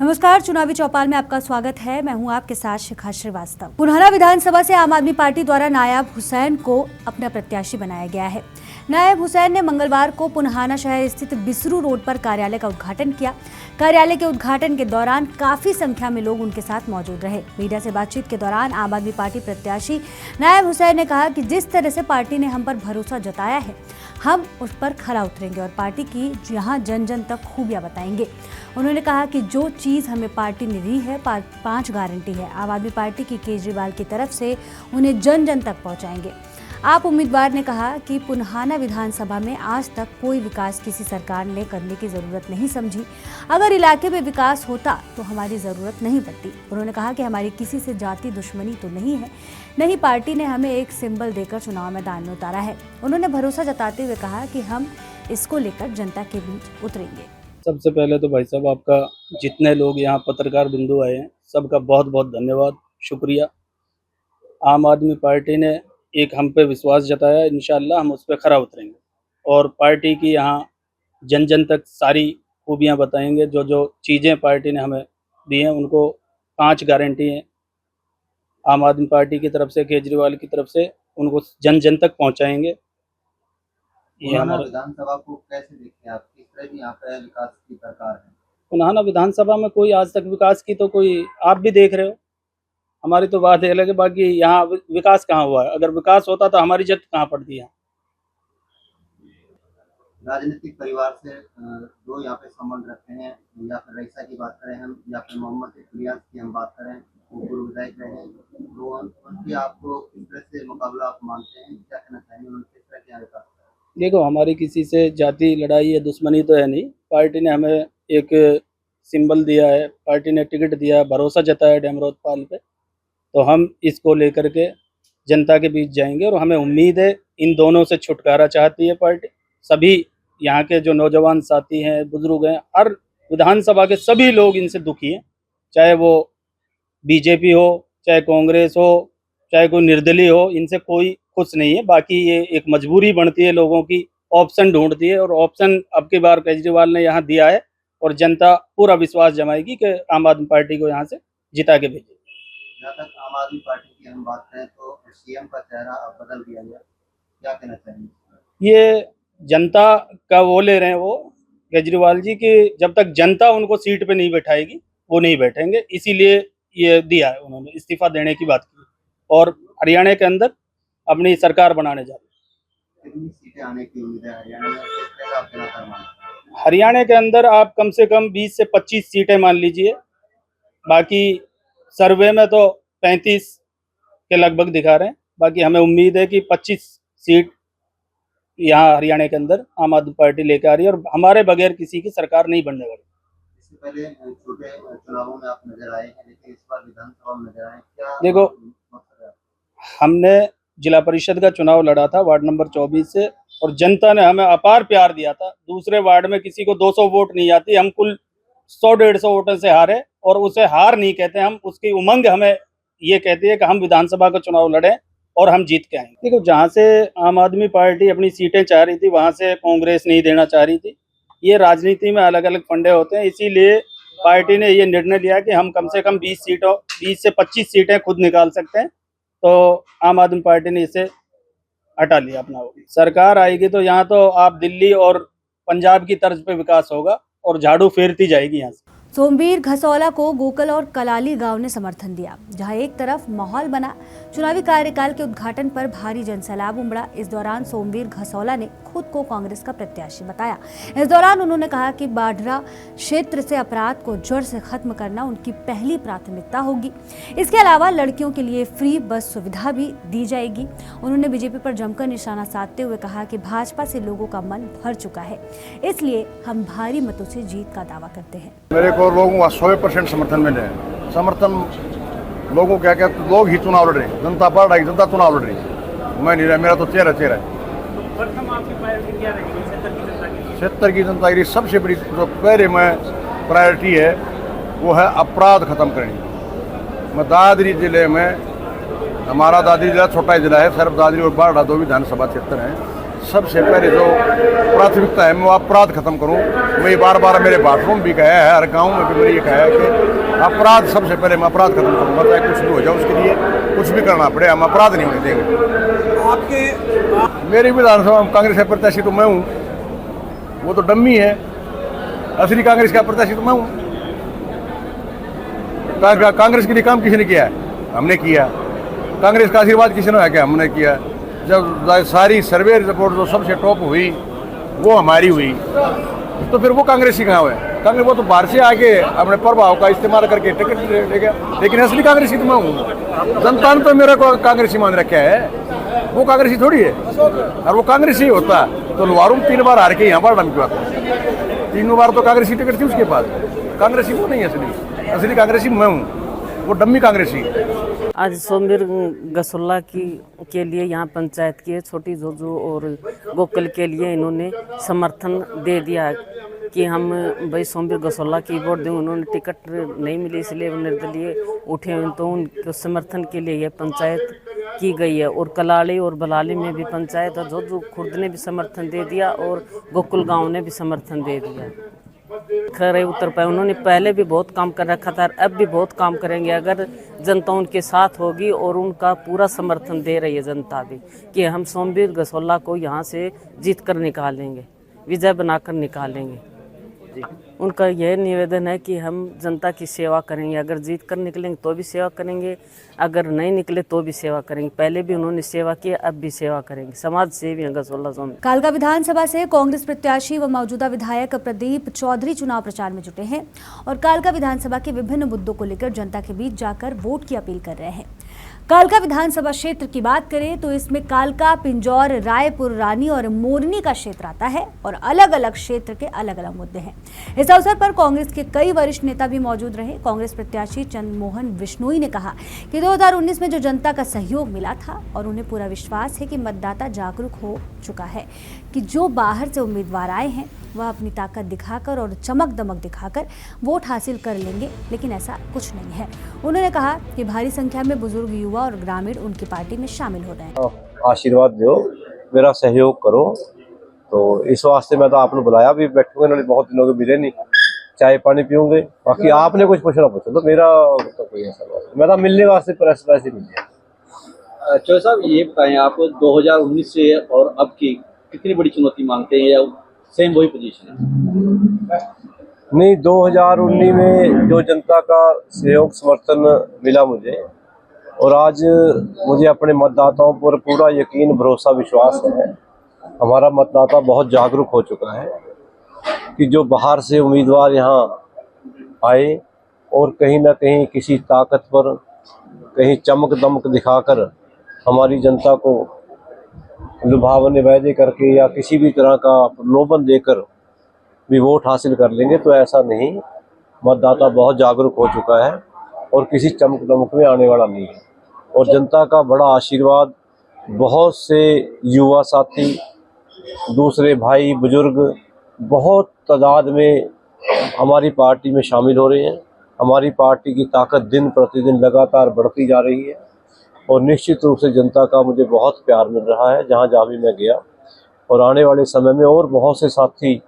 नमस्कार, चुनावी चौपाल में आपका स्वागत है। मैं हूं आपके साथ शिखा श्रीवास्तव। पुनहरा विधानसभा से आम आदमी पार्टी द्वारा नायब हुसैन को अपना प्रत्याशी बनाया गया है। नायब हुसैन ने मंगलवार को पुनहाना शहर स्थित बिसरू रोड पर कार्यालय का उद्घाटन किया। कार्यालय के उद्घाटन के दौरान काफी संख्या में लोग उनके साथ मौजूद रहे। मीडिया से बातचीत के दौरान आम आदमी पार्टी प्रत्याशी नायब हुसैन ने कहा कि जिस तरह से पार्टी ने हम पर भरोसा जताया है, हम उस पर खरा उतरेंगे और पार्टी की यहाँ जन जन तक खूबियां बताएंगे। उन्होंने कहा कि जो चीज़ हमें पार्टी ने दी है, 5 गारंटी है, आम आदमी पार्टी की केजरीवाल की तरफ से उन्हें जन जन तक पहुंचाएंगे। आप उम्मीदवार ने कहा कि पुनहाना विधानसभा में आज तक कोई विकास किसी सरकार ने करने की ज़रूरत नहीं समझी। अगर इलाके में विकास होता तो हमारी ज़रूरत नहीं पड़ती। उन्होंने कहा कि हमारी किसी से जाति दुश्मनी तो नहीं है, नहीं पार्टी ने हमें एक सिंबल देकर चुनाव मैदान में उतारा है। उन्होंने भरोसा जताते हुए कहा कि हम इसको लेकर जनता के बीच उतरेंगे। सबसे पहले तो भाई साहब, आपका जितने लोग यहाँ पत्रकार बिंदु आए हैं, सबका बहुत बहुत धन्यवाद, शुक्रिया। आम आदमी पार्टी ने एक हम पे विश्वास जताया, इंशाल्लाह हम उस पर खरा उतरेंगे और पार्टी की यहाँ जन जन तक सारी खूबियाँ बताएंगे। जो जो चीज़ें पार्टी ने हमें दी हैं, उनको 5 गारंटी हैं आम आदमी पार्टी की तरफ से, केजरीवाल की तरफ से, उनको जन जन तक पहुँचाएंगे। ये हमारा विधानसभा को कैसे देखते हैं आप? किस तरह की यहाँ पे विकास की सरकार है? पुनहाना विधानसभा में कोई आज तक विकास की तो कोई आप भी देख रहे हो। हमारी तो बात है अलग है, बाकी यहाँ विकास कहाँ हुआ है? अगर विकास होता तो हमारी इज्जत कहाँ पड़ती है? राजनीतिक परिवार से दो यहाँ पे संबंध रखते हैं, या फिर रईसा की बात करें हम, या फिर मोहम्मद इलियास की हम बात करें, वो पूर्व विधायक रहे हैं, तो उनकी आपको किस तरह से मुकाबला आप मानते हैं? क्या कहना चाहेंगे, उन्होंने किस तरह किया विकास? देखो, हमारी किसी से जाति लड़ाई या दुश्मनी तो है नहीं। पार्टी ने हमें एक सिंबल दिया है, पार्टी ने टिकट दिया, भरोसा जताया डेमरोद पाल पे, तो हम इसको लेकर के जनता के बीच जाएंगे और हमें उम्मीद है इन दोनों से छुटकारा चाहती है पार्टी। सभी यहाँ के जो नौजवान साथी हैं, बुजुर्ग हैं, हर विधानसभा के सभी लोग इनसे दुखी हैं, चाहे वो बीजेपी हो, चाहे कांग्रेस हो, चाहे कोई निर्दलीय हो, इनसे कोई खुश नहीं है। बाकी ये एक मजबूरी बनती है लोगों की, ऑप्शन ढूंढती है और ऑप्शन अब की बार केजरीवाल ने यहाँ दिया है और जनता पूरा विश्वास जमाएगी कि आम आदमी पार्टी को यहाँ से जिता के भेजेगी। जहाँ तक आम आदमी पार्टी की हम बात करें तो सीएम का चेहरा अब बदल दिया गया, क्या कहना चाहेंगे? ये जनता का वो ले रहे हैं वो केजरीवाल जी कि जब तक जनता उनको सीट पे नहीं बैठाएगी वो नहीं बैठेंगे, इसीलिए ये दिया है। उन्होंने इस्तीफा देने की बात की और हरियाणा के अंदर अपनी सरकार बनाने जा रहे हैं। कितनी सीटें आने की उम्मीद है हरियाणा में? किस तरह का आप चुनाव मानते हैं? हरियाणा के अंदर आप कम से कम 20 से 25 सीटें मान लीजिए। बाकी सर्वे में तो 35 के लगभग दिखा रहे हैं। बाकी हमें उम्मीद है कि 25 सीट यहाँ हरियाणा के अंदर आम आदमी पार्टी लेकर आ रही है और हमारे बगैर किसी की सरकार नहीं बनने वाली। इससे पहले छोटे चुनावों में आप नजर आए हैं, लेकिन इस बार विधानसभा में नजर आए, क्या देखो, मकसद है? हमने जिला परिषद का चुनाव लड़ा था वार्ड नंबर 24 से और जनता ने हमें अपार प्यार दिया था। दूसरे वार्ड में किसी को 200 वोट नहीं आती, हम कुल 100-150 वोटों से हारे और उसे हार नहीं कहते हम, उसकी उमंग हमें ये कहती है कि हम विधानसभा का चुनाव लड़े और हम जीत के आएंगे। देखो, जहाँ से आम आदमी पार्टी अपनी सीटें चाह रही थी, वहाँ से कांग्रेस नहीं देना चाह रही थी। ये राजनीति में अलग अलग फंडे होते हैं, इसीलिए पार्टी ने ये निर्णय लिया कि हम कम से कम 20 से 25 सीटें खुद निकाल सकते हैं, तो आम आदमी पार्टी ने इसे हटा लिया अपना। सरकार आएगी तो यहाँ तो आप दिल्ली और पंजाब की तर्ज पे विकास होगा और झाड़ू फेरती जाएगी यहाँ से। सोमवीर घसौला को गोकल और कलाली गांव ने समर्थन दिया, जहां एक तरफ माहौल बना चुनावी कार्यकाल के उद्घाटन पर भारी जनसैलाब उमड़ा। इस दौरान सोमवीर घसौला ने खुद को कांग्रेस का प्रत्याशी बताया। इस दौरान उन्होंने कहा कि बाढ़रा क्षेत्र से अपराध को जड़ से खत्म करना उनकी पहली प्राथमिकता होगी। इसके अलावा लड़कियों के लिए फ्री बस सुविधा भी दी जाएगी। उन्होंने बीजेपी पर जमकर निशाना साधते हुए कहा कि भाजपा से लोगों का मन भर चुका है, इसलिए हम भारी मतों से जीत का दावा करते हैं। मेरे को लोगों का 100% समर्थन मिले। समर्थन लोगों क्या लोग ही चुनाव लड़ रहे हैं, जनता पार्टी जनता चुनाव लड़ रही है, मैं नहीं रहा, मेरा तो चेहरा है। क्षेत्र की जनता की सबसे बड़ी जो पहले में प्रायोरिटी है वो है अपराध खत्म करनी। मैं दादरी जिले में, हमारा दादरी जिला छोटा जिला है, सिर्फ दादरी और बाढ़ा 2 विधानसभा क्षेत्र हैं। सबसे पहले जो प्राथमिकता है मैं अपराध खत्म करूं। मैं बार बार मेरे बाथरूम भी कहा है, हर गांव में भी मैंने ये कहा है कि अपराध सबसे पहले मैं अपराध खत्म करूंगा, चाहे कुछ भी हो जाए उसके लिए कुछ भी करना पड़े, हम अपराध नहीं होने देंगे। आपके मेरी विधानसभा में कांग्रेस का प्रत्याशी तो मैं हूँ, वो तो डम्मी है। असली कांग्रेस का प्रत्याशी तो मैं हूँ। कांग्रेस के लिए काम किसी ने किया है? हमने किया। कांग्रेस का आशीर्वाद किसी ने है क्या? हमने किया। जब सारी सर्वे रिपोर्ट जो सबसे टॉप हुई वो हमारी हुई, तो फिर वो कांग्रेसी कहाँ हुए? कांग्रेस वो तो बाहर से आके अपने प्रभाव का इस्तेमाल करके टिकट ले गया, लेकिन असली कांग्रेसी तो मैं हूँ। जनता ने तो मेरे को कांग्रेसी मान रखा है, वो कांग्रेसी थोड़ी है। और वो कांग्रेसी होता तो लवारूम 3 बार हार के यहाँ पर डम क्यों आता? 3 बार तो कांग्रेसी टिकट थी उसके पास। कांग्रेसी वो नहीं असली, असली कांग्रेसी मैं हूँ, वो डम्मी कांग्रेसी। आज सोमवीर गसोल्ला के लिए यहाँ पंचायत की छोटी जोजो और गोकुल के लिए इन्होंने समर्थन दे दिया कि हम भाई सोमवीर गसोल्ला की वोट दें। उन्होंने टिकट नहीं मिली इसलिए निर्दलीय उठे हुए, तो उनके समर्थन के लिए यह पंचायत की गई है। और कलाड़ी और बलाली में भी पंचायत है, जो खुर्द ने भी समर्थन दे दिया और गोकुल गाँव ने भी समर्थन दे दिया। खरे उतर पाए, उन्होंने पहले भी बहुत काम कर रखा था, अब भी बहुत काम करेंगे अगर जनता उनके साथ होगी और उनका पूरा समर्थन दे रही है जनता भी कि हम सोमवीर गसोल्ला को यहाँ से जीत कर निकालेंगे, विजय बनाकर निकालेंगे। उनका यह निवेदन है कि हम जनता की सेवा करेंगे, अगर जीत कर निकलेंगे तो भी सेवा करेंगे, अगर नहीं निकले तो भी सेवा करेंगे। पहले भी उन्होंने सेवा की, अब भी सेवा करेंगे। समाज सेवी हैं गसोल्ला जोन। कालका विधानसभा से कांग्रेस प्रत्याशी व मौजूदा विधायक प्रदीप चौधरी चुनाव प्रचार में जुटे हैं और कालका विधानसभा के विभिन्न मुद्दों को लेकर जनता के बीच जाकर वोट की अपील कर रहे हैं। कालका विधानसभा क्षेत्र की बात करें तो इसमें कालका, पिंजौर, रायपुर, रानी और मोरनी का क्षेत्र आता है और अलग अलग क्षेत्र के अलग अलग मुद्दे हैं। इस अवसर पर कांग्रेस के कई वरिष्ठ नेता भी मौजूद रहे। कांग्रेस प्रत्याशी चंद्रमोहन बिश्नोई ने कहा कि 2019 में जो जनता का सहयोग मिला था और उन्हें पूरा विश्वास है कि मतदाता जागरूक हो चुका है कि जो बाहर से उम्मीदवार आए हैं वह अपनी ताकत दिखाकर और चमक दमक दिखाकर वोट हासिल कर लेंगे, लेकिन ऐसा कुछ नहीं है। उन्होंने कहा कि भारी संख्या में बुजुर्ग, युवा और ग्रामीण उनकी पार्टी में शामिल हो रहे हैं। आशीर्वाद दो, मेरा सहयोग करो। तो इस वास्ते मैं तो आपने बुलाया, भी बैठूंगे, बहुत दिनों के मिले नहीं, चाय पानी पीऊंगे। बाकी आपने कुछ पूछना पूछो, तो मेरा तो कोई ऐसा बात मैं तो मिलने वास्ते प्रेस वैसे मिल गया। चौधरी साहब, ये बताएं आप 2019 से और अब की कितनी बड़ी चुनौती मानते हैं या सेम वही पोजीशन है? नहीं, 2019 में जो जनता का सहयोग समर्थन मिला मुझे, और आज मुझे अपने मतदाताओं पर पूरा यकीन, भरोसा, विश्वास है। हमारा मतदाता बहुत जागरूक हो चुका है कि जो बाहर से उम्मीदवार यहाँ आए और कहीं ना कहीं किसी ताकत पर, कहीं चमक दमक दिखाकर हमारी जनता को लुभावने वायदे करके या किसी भी तरह का प्रलोभन देकर भी वोट हासिल कर लेंगे, तो ऐसा नहीं। मतदाता बहुत जागरूक हो चुका है और किसी चमक दमक में आने वाला नहीं है। और जनता का बड़ा आशीर्वाद, बहुत से युवा साथी, दूसरे भाई बुजुर्ग बहुत तादाद में हमारी पार्टी में शामिल हो रहे हैं। हमारी पार्टी की ताकत दिन प्रतिदिन लगातार बढ़ती जा रही है और निश्चित रूप से जनता का मुझे बहुत प्यार मिल रहा है जहाँ जहाँ भी मैं गया। और आने वाले समय में और बहुत से साथी,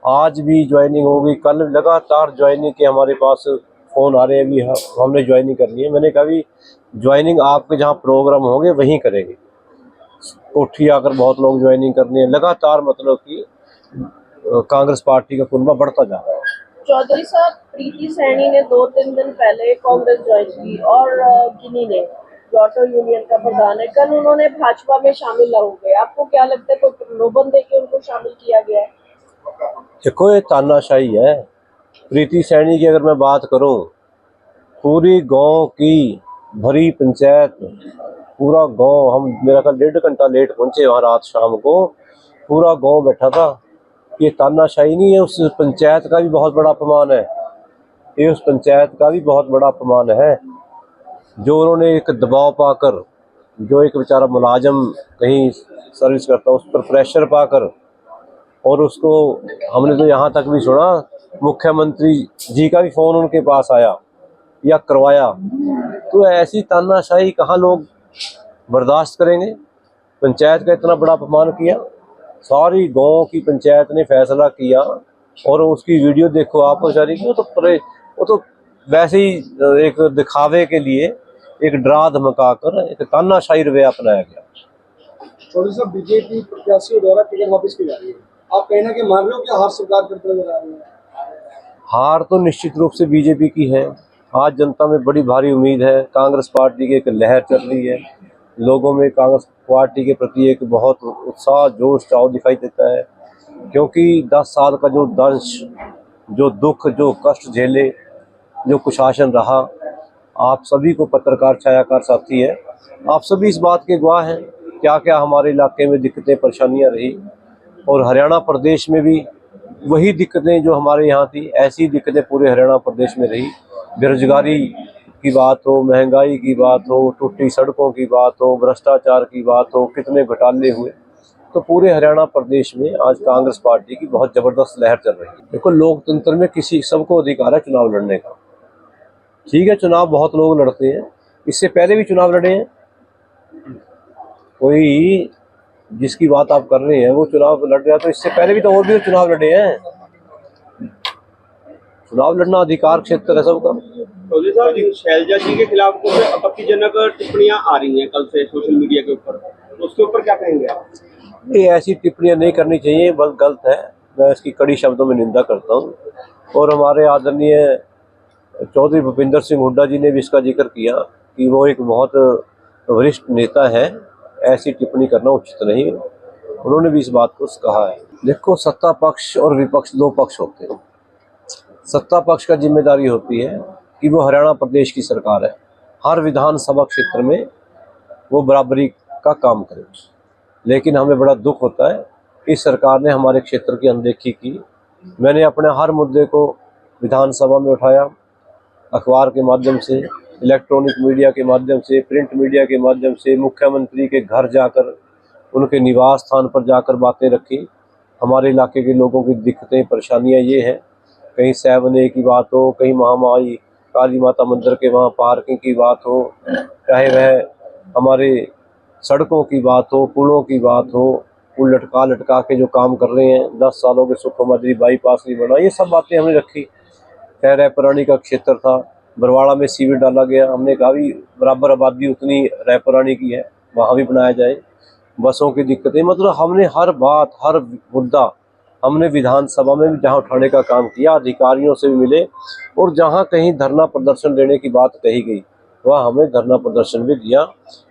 आज भी ज्वाइनिंग होगी, कल लगातार ज्वाइनिंग के हमारे पास फ़ोन आ रहे हैं, अभी हमने ज्वाइनिंग करनी है। मैंने कहा भी ज्वाइनिंग आपके जहाँ प्रोग्राम होंगे वहीं करेंगे। कोठी आकर बहुत लोग ज्वाइनिंग करनी है लगातार, मतलब कि कांग्रेस पार्टी का कुनबा बढ़ता जा रहा है। चौधरी साहब, प्रीति सैनी ने 2-3 दिन पहले कांग्रेस ज्वाइन की और गिनी ने, जो ऑटो यूनियन का प्रधान है, कल उन्होंने भाजपा में शामिल हो गए। आपको क्या लगता है, कोई प्रलोभन देके उनको शामिल किया गया है? देखो, ये तानाशाही है। प्रीति सैनी की अगर मैं बात करूं, पूरी गांव की भरी पंचायत, पूरा गांव, हम मेरा ख्याल 1.5 घंटा लेट पहुंचे वहाँ रात शाम को, पूरा गांव बैठा था। ये तानाशाही नहीं है, उस पंचायत का भी बहुत बड़ा अपमान है। ये उस पंचायत का भी बहुत बड़ा अपमान है जो उन्होंने एक दबाव पाकर, जो एक बेचारा मुलाजम कहीं सर्विस करता उस पर प्रेशर पाकर, और उसको हमने तो यहाँ तक भी सुना मुख्यमंत्री जी का भी फ़ोन उनके पास आया या करवाया। तो ऐसी तानाशाही कहाँ लोग बर्दाश्त करेंगे? पंचायत का इतना बड़ा अपमान किया। सारी गांव की पंचायत ने फैसला किया और उसकी वीडियो देखो आप बेचारी की, वो तो वैसे ही एक दिखावे के लिए एक डरा धमका कर एक तानाशाही रवैया अपनाया गया। चौधरी साहब, बीजेपी प्रत्याशियों द्वारा टिकट वापस की जा रही है, आप कहीं ना कहीं मान रहे हो कि हार स्वीकार करते नजर आ रहे हैं? हार तो निश्चित रूप से बीजेपी की है। आज जनता में बड़ी भारी उम्मीद है। कांग्रेस पार्टी की एक लहर चल रही है, लोगों में कांग्रेस पार्टी के प्रति एक बहुत उत्साह जोश चाव दिखाई देता है, क्योंकि 10 साल का जो दंश, जो दुख, जो कष्ट झेले, जो कुशासन रहा, आप सभी को पत्रकार छायाकार साथी है, आप सभी इस बात के गवाह हैं क्या क्या हमारे इलाके में दिक्कतें परेशानियां रही। और हरियाणा प्रदेश में भी वही दिक्कतें जो हमारे यहाँ थी, ऐसी दिक्कतें पूरे हरियाणा प्रदेश में रही। बेरोजगारी की बात हो, महंगाई की बात हो, टूटी सड़कों की बात हो, भ्रष्टाचार की बात हो, कितने घोटाले हुए, तो पूरे हरियाणा प्रदेश में आज कांग्रेस पार्टी की बहुत जबरदस्त लहर चल रही है। देखो, लोकतंत्र में किसी सबको अधिकार है चुनाव लड़ने का। ठीक है, चुनाव बहुत लोग लड़ते हैं, इससे पहले भी चुनाव लड़े हैं। कोई जिसकी बात आप कर रहे हैं वो चुनाव लड़ रहा है, तो इससे पहले भी तो और भी चुनाव लड़े हैं। चुनाव लड़ना अधिकार क्षेत्र है सबका। चौधरी साहब, शैलजा जी के खिलाफ कुछ आपत्तिजनक टिप्पणियां आ रही हैं कल से सोशल मीडिया के ऊपर, उसके ऊपर क्या कहेंगे आप? ये ऐसी टिप्पणियां नहीं करनी चाहिए, बहुत गलत है। मैं इसकी कड़ी शब्दों में निंदा करता हूँ। और हमारे आदरणीय चौधरी भूपिंदर सिंह हुड्डा जी ने भी इसका जिक्र किया कि वो एक बहुत वरिष्ठ नेता है, ऐसी टिप्पणी करना उचित नहीं। उन्होंने भी इस बात को कहा है। देखो, सत्ता पक्ष और विपक्ष दो पक्ष होते हैं। सत्ता पक्ष का जिम्मेदारी होती है कि वो हरियाणा प्रदेश की सरकार है, हर विधानसभा क्षेत्र में वो बराबरी का काम करे। लेकिन हमें बड़ा दुख होता है इस सरकार ने हमारे क्षेत्र की अनदेखी की। मैंने अपने हर मुद्दे को विधानसभा में उठाया, अखबार के माध्यम से, इलेक्ट्रॉनिक मीडिया के माध्यम से, प्रिंट मीडिया के माध्यम से, मुख्यमंत्री के घर जाकर, उनके निवास स्थान पर जाकर बातें रखी। हमारे इलाके के लोगों की दिक्कतें परेशानियां ये हैं, कहीं सैवने की बात हो, कहीं महामाई काली माता मंदिर के वहाँ पार्किंग की बात हो, चाहे वह हमारे सड़कों की बात हो, पुलों की बात हो, पुल लटका के जो काम कर रहे हैं, 10 सालों के सुखमंदिर बाईपास नहीं बना, ये सब बातें हमने रखी। चाहे रायपुरानी का क्षेत्र था, बरवाड़ा में सीवर डाला गया, हमने कहा भी बराबर आबादी उतनी रायपुरानी की है, वहाँ भी बनाया जाए। बसों की दिक्कतें, मतलब हमने हर बात, हर मुद्दा हमने विधानसभा में भी जहाँ उठाने का काम किया, अधिकारियों से भी मिले, और जहाँ कहीं धरना प्रदर्शन देने की बात कही गई वह हमने धरना प्रदर्शन भी दिया।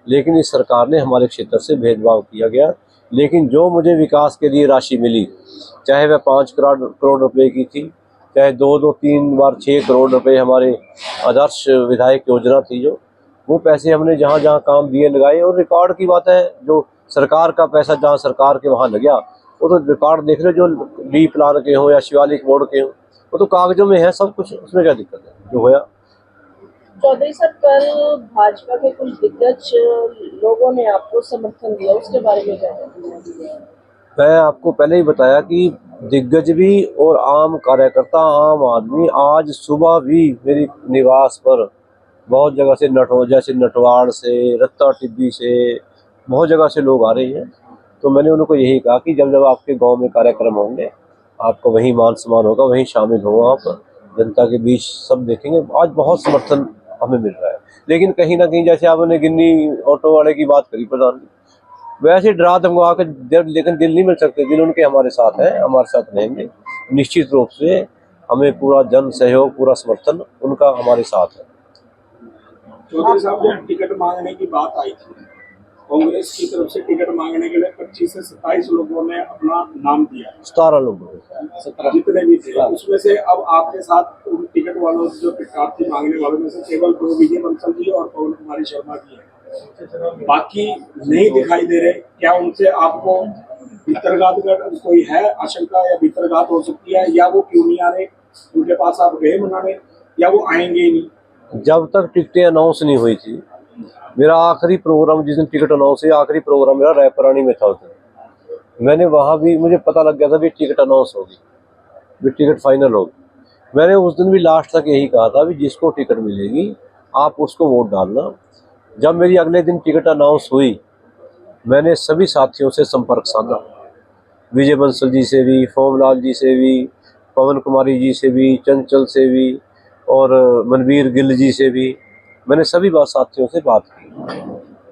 लेकिन इस सरकार ने हमारे क्षेत्र से भेदभाव किया गया। लेकिन जो मुझे विकास के लिए राशि मिली, चाहे वह 5 करोड़ रुपए की थी, चाहे 2-3 बार 6 करोड़ रुपए हमारे आदर्श विधायक योजना थी, जो वो पैसे हमने जहाँ जहाँ काम दिए लगाए। और रिकॉर्ड की बात है, जो सरकार का पैसा जहाँ सरकार के वहाँ लगा, वो तो रिकॉर्ड देख रहे, जो डी प्लान के हों या शिवालिक बोर्ड के हों, वो तो कागजों में है सब कुछ, उसमें क्या दिक्कत है जो होया। चौधरी साहब, कल भाजपा के कुछ दिग्गज लोगों ने आपको समर्थन दिया, उसके बारे में क्या कहेंगे? मैं आपको पहले ही बताया कि दिग्गज भी और आम कार्यकर्ता, आम आदमी, आज सुबह भी मेरी निवास पर बहुत जगह से जैसे नटवाड़ से, रत्ता टिब्बी से, बहुत जगह से लोग आ रहे हैं। तो मैंने उनको यही कहा कि जब आपके गांव में कार्यक्रम होंगे, आपका वहीं मान सम्मान होगा, वहीं शामिल हो, आप जनता के बीच सब देखेंगे। आज बहुत समर्थन हमें मिल रहा है। लेकिन कहीं ना कहीं, जैसे आपने गिन्नी ऑटो वाले की बात करी प्रधान, वैसे डरा धमका के, लेकिन दिल नहीं मिल सकते। दिल उनके हमारे साथ है, हमारे साथ रहेंगे निश्चित रूप से। हमें पूरा जन सहयोग, पूरा समर्थन उनका हमारे साथ है। चौधरी साहब, जब टिकट मांगने की बात आई थी, कांग्रेस की तरफ से टिकट मांगने के लिए 25 से 27 लोगों ने अपना नाम दिया। 17 लोग जितने भी थे, उसमें से अब आपके साथ उन टिकट वालों से, जो प्रार्थी मांगने वालों में से केवल 2 विजय बंसल जी और पवन कुमारी शर्मा जी है, बाकी नहीं दिखाई दे रहे। क्या उनसे आपको भीतरघात कोई है आशंका, या भीतरघात हो सकती है, या वो क्यों नहीं आ रहे? उनके पास आप गए मनाने, या वो आएंगे ही नहीं? जब तक टिकटें अनाउंस नहीं हुई थी, मेरा आखिरी प्रोग्राम, जिस दिन टिकट अनाउंस हुई, आखिरी प्रोग्राम मेरा रायपुरानी में था। उस दिन मैंने वहाँ भी, मुझे पता लग गया था भी टिकट अनाउंस होगी, भी टिकट फाइनल होगी। मैंने उस दिन भी लास्ट तक यही कहा था भी जिसको टिकट मिलेगी आप उसको वोट डालना। जब मेरी अगले दिन टिकट अनाउंस हुई, मैंने सभी साथियों से संपर्क साधा। विजय बंसल जी से भी, फोमलाल जी से भी, पवन कुमारी जी से भी, चंचल से भी और मनवीर गिल जी से भी मैंने सभी साथियों से बात की।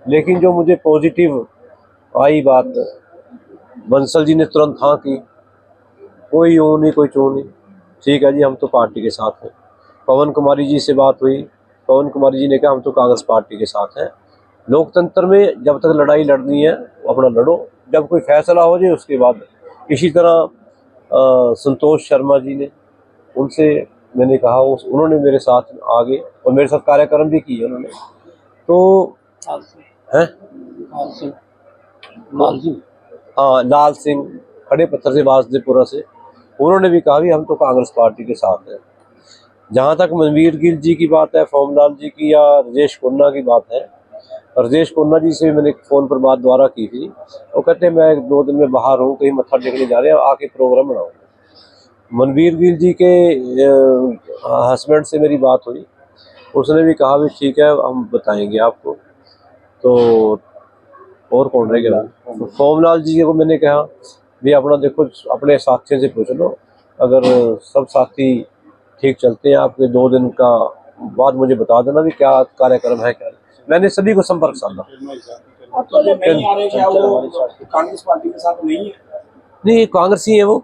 लेकिन जो मुझे पॉजिटिव आई बात, बंसल जी ने तुरंत हाँ की, कोई यूँ नहीं कोई चूँ नहीं, ठीक है जी हम तो पार्टी के साथ हैं। पवन कुमारी जी से बात हुई, पवन कुमारी जी ने कहा हम तो कांग्रेस पार्टी के साथ हैं। लोकतंत्र में जब तक लड़ाई लड़नी है अपना लड़ो, जब कोई फैसला हो जाए उसके बाद। इसी तरह संतोष शर्मा जी ने, उनसे मैंने कहा, उन्होंने मेरे साथ आगे और मेरे साथ कार्यक्रम भी किए उन्होंने। तो हैं हाँ, लाल सिंह खड़े पत्थर से, वासदेवपुरा से, उन्होंने भी कहा भी हम तो कांग्रेस पार्टी के साथ हैं। जहाँ तक मनवीर गिल जी की बात है, फोमलाल जी की या राजेश कुन्ना की बात है, राजेश कुन्ना जी से मैंने फ़ोन पर बात दोबारा की थी। वो कहते हैं मैं 2 दिन में बाहर हूँ, कहीं मत्था टेकने जा रहे हैं, आके प्रोग्राम बनाओ। मनवीर गिल जी के हस्बैंड से मेरी बात हुई, उसने भी कहा भी ठीक है हम बताएंगे आपको। तो और कौन रह गया? तो फोमलाल जी को मैंने कहा भी अपना देखो, अपने साथियों से पूछ लो, अगर सब साथी ठीक चलते हैं आपके 2 दिन का बाद मुझे बता देना भी क्या कार्यक्रम है क्या। मैंने सभी को संपर्क साधा। आपको जो नहीं आ रहे क्या वो कांग्रेस पार्टी के साथ नहीं है? नहीं, कांग्रेसी है, वो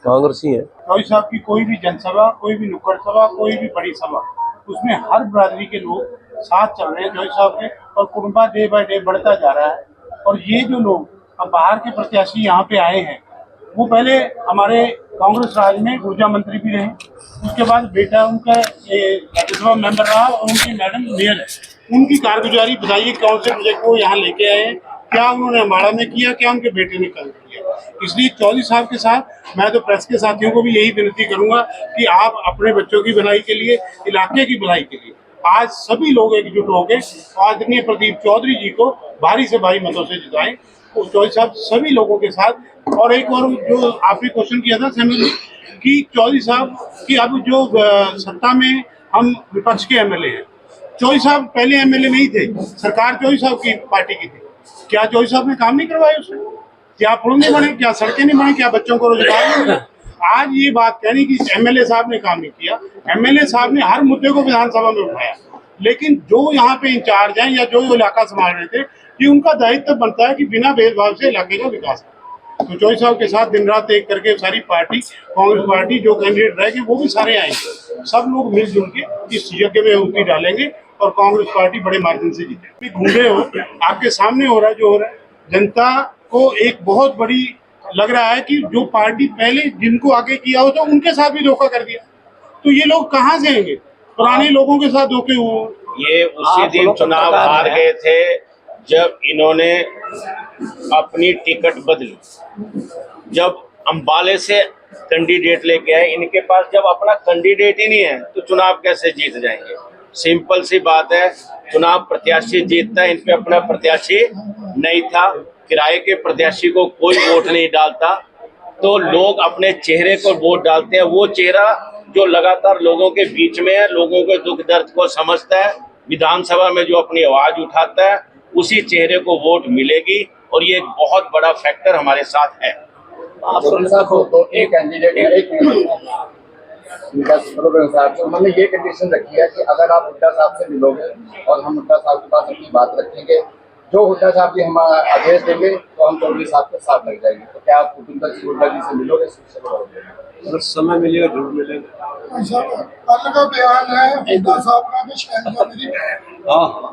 कांग्रेसी है। चौधरी साहब की कोई भी जनसभा, कोई भी नुक्कड़ सभा, कोई भी बड़ी सभा, उसमें हर बिरादरी के लोग साथ चल रहे हैं चौधरी साहब के, और कुटुंबा डे बाय डे बढ़ता जा रहा है। और ये जो लोग अब बाहर के प्रत्याशी यहाँ पे आए हैं, वो पहले हमारे कांग्रेस राज में ऊर्जा मंत्री भी रहे, उसके बाद बेटा उनका राज्यसभा मेंबर रहा और उनकी मैडम मेयर है। उनकी कारगुजारी बताइए, कौन से प्रोजेक्ट को यहाँ लेके आए, क्या उन्होंने अम्बाड़ा में किया, क्या उनके बेटे ने कल किया। इसलिए चौधरी साहब के साथ मैं तो प्रेस के साथियों को भी यही विनती करूंगा कि आप अपने बच्चों की भलाई के लिए, इलाके की भलाई के लिए आज सभी लोग एकजुट होकर आदरणीय प्रदीप चौधरी जी को भारी से भारी मतों से जिताएं। तो चौधरी साहब सभी लोगों के साथ। और एक और जो आपने क्वेश्चन किया था सहमत जी कि चौधरी साहब की अब जो सत्ता में हम विपक्ष के एमएलए हैं, चौधरी साहब पहले एमएलए नहीं थे, सरकार चौधरी साहब की पार्टी की थी। क्या चौधरी साहब ने काम नहीं करवाए उसमें? क्या पुल नहीं बने, क्या सड़कें नहीं बने, क्या बच्चों को रोजगार नहीं मिला? आज ये बात कहनी कि एमएलए साहब ने काम नहीं किया, एमएलए साहब ने हर मुद्दे को विधानसभा में उठाया, लेकिन जो यहाँ पे इंचार्ज हैं या जो इलाका संभाल रहे थे, ये उनका दायित्व बनता है कि बिना भेदभाव से इलाके का विकास करें। तो चौधरी साहब के साथ दिन रात एक करके सारी पार्टी, कांग्रेस पार्टी जो कैंडिडेट रहेंगे वो भी सारे आएंगे, सब लोग मिलजुल के इस यज्ञ में उंगली डालेंगे और कांग्रेस पार्टी बड़े मार्जिन से जीतेगी। घूमे हो, आपके सामने हो रहा है जो हो रहा है, जनता को एक बहुत बड़ी लग रहा है कि जो पार्टी पहले जिनको आगे किया हो तो उनके साथ भी धोखा कर दिया, तो ये लोग कहाँ से आएंगे? पुराने लोगों के साथ धोखे हुए। ये उसी दिन चुनाव हार गए थे जब इन्होंने अपनी टिकट बदली, जब अम्बाले से कैंडिडेट लेके आए। इनके पास जब अपना कैंडिडेट ही नहीं है तो चुनाव कैसे जीत जाएंगे? सिंपल सी बात है, चुनाव प्रत्याशी जीतता है, इन पे अपना प्रत्याशी नहीं था, किराए के प्रत्याशी को कोई वोट नहीं डालता, तो लोग अपने चेहरे को वोट डालते हैं। वो चेहरा जो लगातार लोगों के बीच में है, लोगों के दुख दर्द को समझता है, विधानसभा में जो अपनी आवाज उठाता है, उसी चेहरे को वोट मिलेगी। और ये एक बहुत बड़ा फैक्टर हमारे साथ है। आप तो एक कैंडिडेट है, एक साहब, उन्होंने ये कंडीशन रखी है कि अगर आप हुड्डा साहब से मिलोगे और हम हुड्डा साहब के पास अपनी बात रखेंगे, जो हुड्डा साहब जी हम आदेश देंगे तो हम चौधरी साहब के साथ लग जाएंगे। तो क्या आप हुड्डा जी से मिलोगे? अगर समय मिलेगा जरूर मिलेगा। कल का बयान है हुड्डा साहब का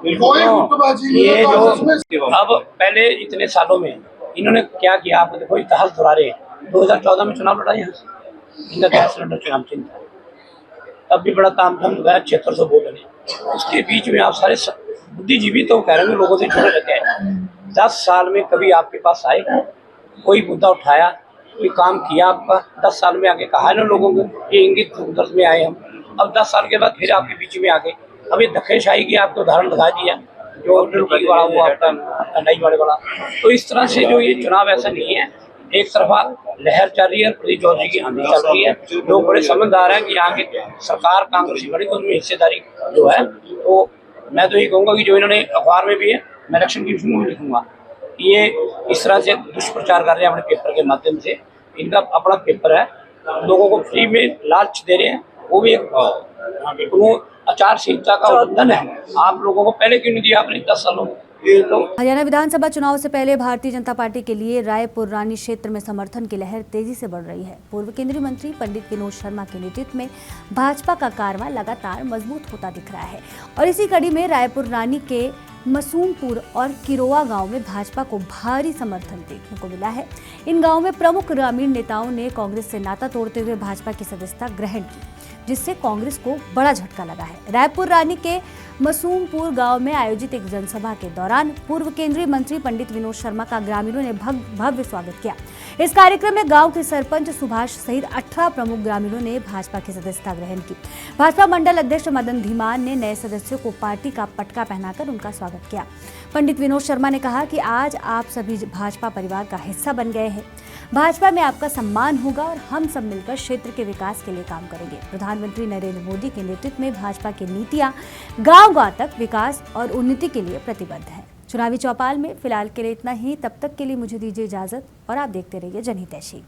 कि कोई गुटबाजी नहीं है उसमें। अब पहले इतने सालों में इन्होंने क्या किया, आप देखो इतिहास दोहरा रहे हैं। 2014 में चुनाव लड़ा यहाँ से, इनका गैस सिलेंडर चुनाव चिन्ह था, तब भी बड़ा तामझाम गया 7600 वोट लगे। उसके बीच में आप सारे बुद्धिजीवी तो कह रहे हैं लोगों से जुड़े रहते हैं। 10 साल में कभी आपके पास आए, कोई मुद्दा उठाया, कोई काम किया आपका? 10 साल में आके कहा है ना लोगों को ये इंगित दर्द में आए हम। अब 10 साल के बाद फिर आपके बीच में आ गए। अब ये धक्केशाही की आपको उदाहरण दिखा दिया, जो वाला वो आपका नई वाले वाला। तो इस तरह से जो ये चुनाव ऐसा नहीं है, एक तरफा लहर चल रही है, प्रदीप चौधरी की आंधी चल रही है, लोग बड़े समझदार हैं कि यहाँ की सरकार कांग्रेस बड़ी, तो उनमें हिस्सेदारी जो है। तो मैं तो ये कहूँगा कि जो इन्होंने अखबार में भी है, मैं इलेक्शन की में लिखूंगा ये इस तरह से दुष्प्रचार कर रहे हैं अपने पेपर के माध्यम से। इनका अपना पेपर है, लोगों को फ्री में लालच दे रहे हैं, वो भी एक आचार संहिता का उल्लंघन है। आप लोगों को पहले क्यों नहीं दिया आपने 10 सालों में? हरियाणा विधानसभा चुनाव से पहले भारतीय जनता पार्टी के लिए रायपुर रानी क्षेत्र में समर्थन की लहर तेजी से बढ़ रही है। पूर्व केंद्रीय मंत्री पंडित विनोद शर्मा के नेतृत्व में भाजपा का कारवां लगातार मजबूत होता दिख रहा है और इसी कड़ी में रायपुर रानी के मसूमपुर और किरोआ गांव में भाजपा को भारी समर्थन देखने को मिला है। इन गांव में प्रमुख ग्रामीण नेताओं ने कांग्रेस से नाता तोड़ते हुए भाजपा की सदस्यता ग्रहण की, जिससे कांग्रेस को बड़ा झटका लगा है। रायपुर रानी के मसूमपुर गांव में आयोजित एक जनसभा के दौरान पूर्व केंद्रीय मंत्री पंडित विनोद शर्मा का ग्रामीणों ने भव्य स्वागत किया। इस कार्यक्रम में गांव के सरपंच सुभाष सहित 18 प्रमुख ग्रामीणों ने भाजपा की सदस्यता ग्रहण की। भाजपा मंडल अध्यक्ष मदन धीमान ने नए सदस्यों को पार्टी का पटका पहनाकर उनका स्वागत किया। पंडित विनोद शर्मा ने कहा कि आज आप सभी भाजपा परिवार का हिस्सा बन गए हैं। भाजपा में आपका सम्मान होगा और हम सब मिलकर क्षेत्र के विकास के लिए काम करेंगे। प्रधानमंत्री नरेंद्र मोदी के नेतृत्व में भाजपा की नीतियां गांव-गांव तक विकास और उन्नति के लिए प्रतिबद्ध है। चुनावी चौपाल में फिलहाल के लिए इतना ही। तब तक के लिए मुझे दीजिए इजाजत और आप देखते रहिए जनहितैषी।